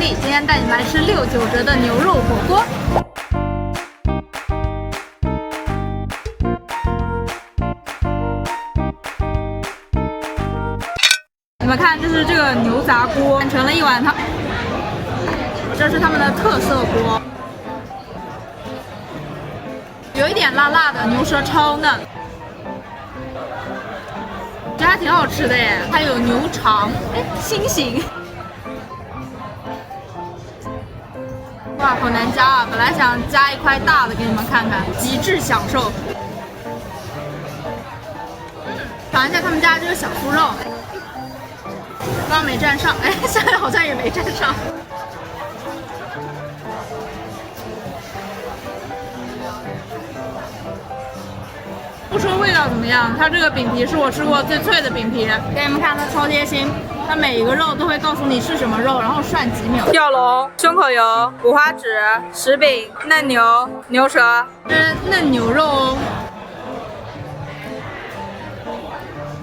丽，今天带你们来吃69折的牛肉火锅。你们看，这是这个牛杂锅，换成了一碗汤。这是他们的特色锅，有一点辣辣的，牛舌超嫩。 这还挺好吃的耶，还有牛肠，哎，心形。哇，好难夹啊！本来想夹一块大的给你们看看，极致享受。尝一下他们家这个小酥肉，刚刚没蘸上，哎，现在好像也没蘸上。 不说味道怎么样，它这个饼皮是我吃过最脆的饼皮。给你们看，它超贴心，它每一个肉都会告诉你是什么肉，然后涮几秒。吊龙、胸口油、五花趾、石饼、嫩牛、牛舌，这是嫩牛肉哦。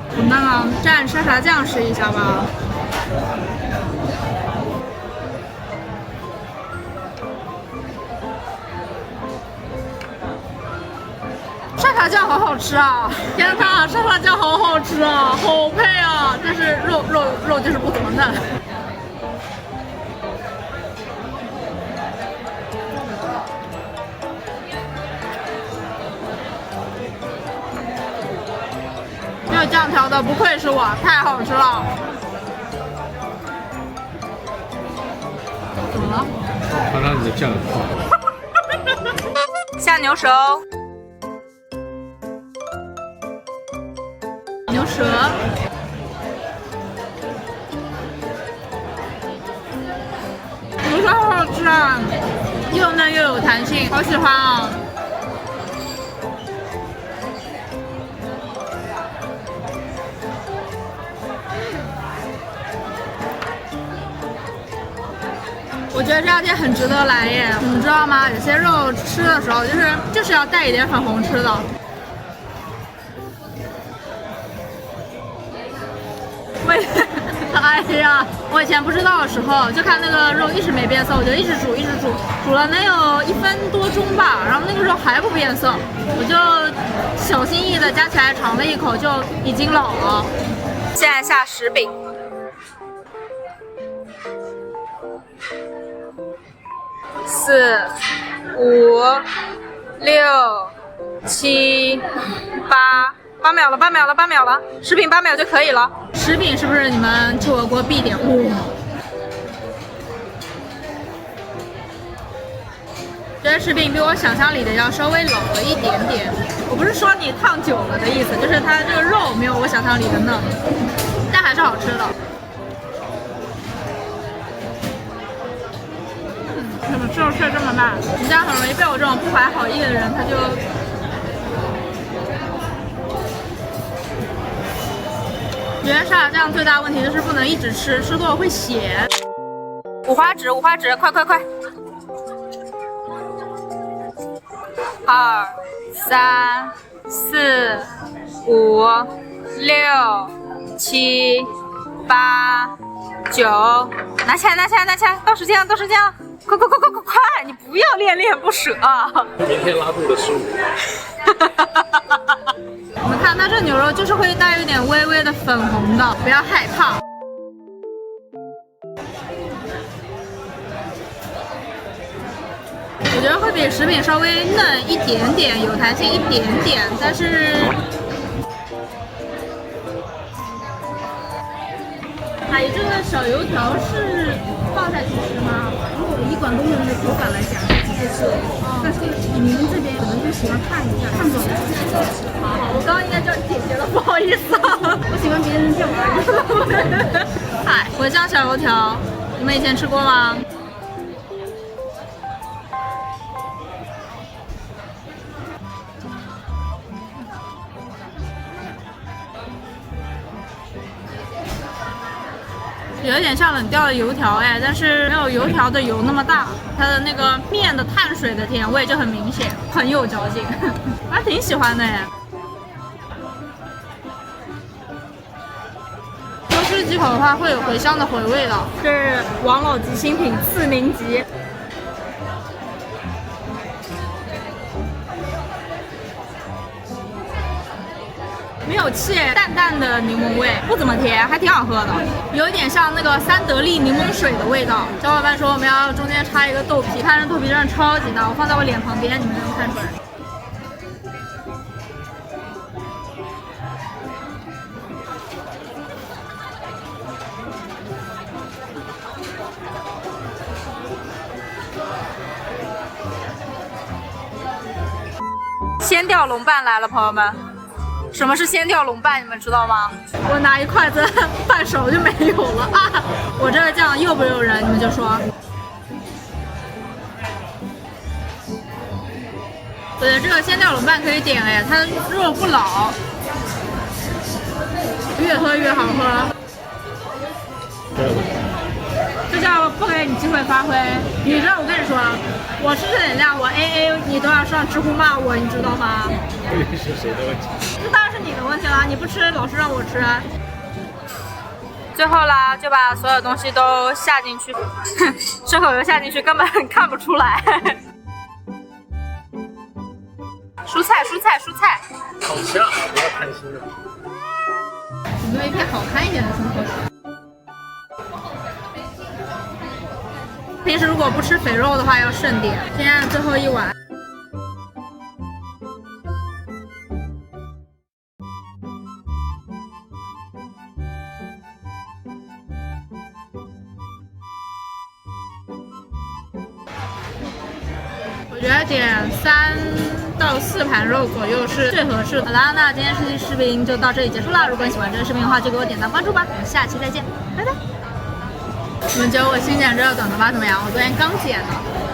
好嫩啊！蘸沙茶酱试一下吧。 沙茶酱好好吃啊！天呐，沙茶酱好好吃啊，好配啊！但是肉就是不怎么嫩。没有酱调的，不愧是我，太好吃了。怎么了？看看你的酱好。下牛舌。 牛舌，牛舌好好吃啊，又嫩又有弹性，好喜欢啊！我觉得这家店很值得来耶，你们知道吗？有些肉吃的时候就是要带一点粉红吃的。 哎呀，我以前不知道的时候，就看那个肉一直没变色，我就一直煮，煮了能有1分多钟吧，然后那个肉还不变色，我就小心翼翼的夹起来尝了一口，就已经老了。现在下石饼，4、5、6、7、8秒了，8秒了，石饼8秒就可以了。石饼是不是你们吃火锅必点？哇！觉得石饼比我想象里的要稍微老了一点点。我不是说你烫久了的意思，就是它这个肉没有我想象里的嫩，但还是好吃的。怎么肉馅这么烂？你这样很容易被我这种不怀好意的人，他就。 觉得沙茶酱最大问题就是不能一直吃，吃多了会咸。五花趾，快！2、3、4、5、6、7、8、9，拿起来！到时间了！快！你不要恋恋不舍啊！明天拉肚的失误。你们看，它这牛肉就是会带有点微微的粉红的，不要害怕。我觉得会比石饼稍微嫩一点点，有弹性一点点，但是海这个小油条是放下去吃吗？如果以广东人的口感来讲，直接吃。但是你们这边可能就喜欢看一下，看懂了就直接吃。好，我刚刚应该叫姐姐了，不好意思啊。我喜欢别人叫我。嗨，茴香小油条，你们以前吃过吗？有点像冷掉的油条哎，但是没有油条的油那么大，它的那个面的碳水的甜味就很明显，很有嚼劲，我还挺喜欢的哎。说是一口的话会有茴香的回味道。这是王老吉新品4柠吉。没有气，淡淡的柠檬味，不怎么甜，还挺好喝的，有一点像那个三得利柠檬水的味道。小伙伴说我们要中间插一个豆皮，看这豆皮真的超级大，我放在我脸旁边，你们能看出来。鲜钓龙拌来了，朋友们。什么是鲜钓龙拌？你们知道吗？我拿一筷子拌手就没有了啊！我这个酱诱不诱人？你们就说。我觉得这个鲜钓龙拌可以点哎，它肉不老，越喝越好喝。这叫不给你机会发挥。你知道我跟你说，我吃这饮料我 AA， 你都要上知乎骂我，你知道吗？是谁的问题？这当然是你的问题啦！你不吃，老是让我吃。最后啦，就把所有东西都下进去，顺口油下进去，根本看不出来。蔬菜，蔬菜，蔬菜。好吃啊！不要贪心了。有没有一片好看一点的顺口油？平时如果不吃肥肉的话，要慎点。现在最后一碗。我觉得点3到4盘肉左右是最合适的。好啦，那今天这期视频就到这里结束啦。如果你喜欢这个视频的话，就给我点赞关注吧。我们下期再见，拜拜。你们觉得我新剪这个短头发怎么样？我昨天刚剪的。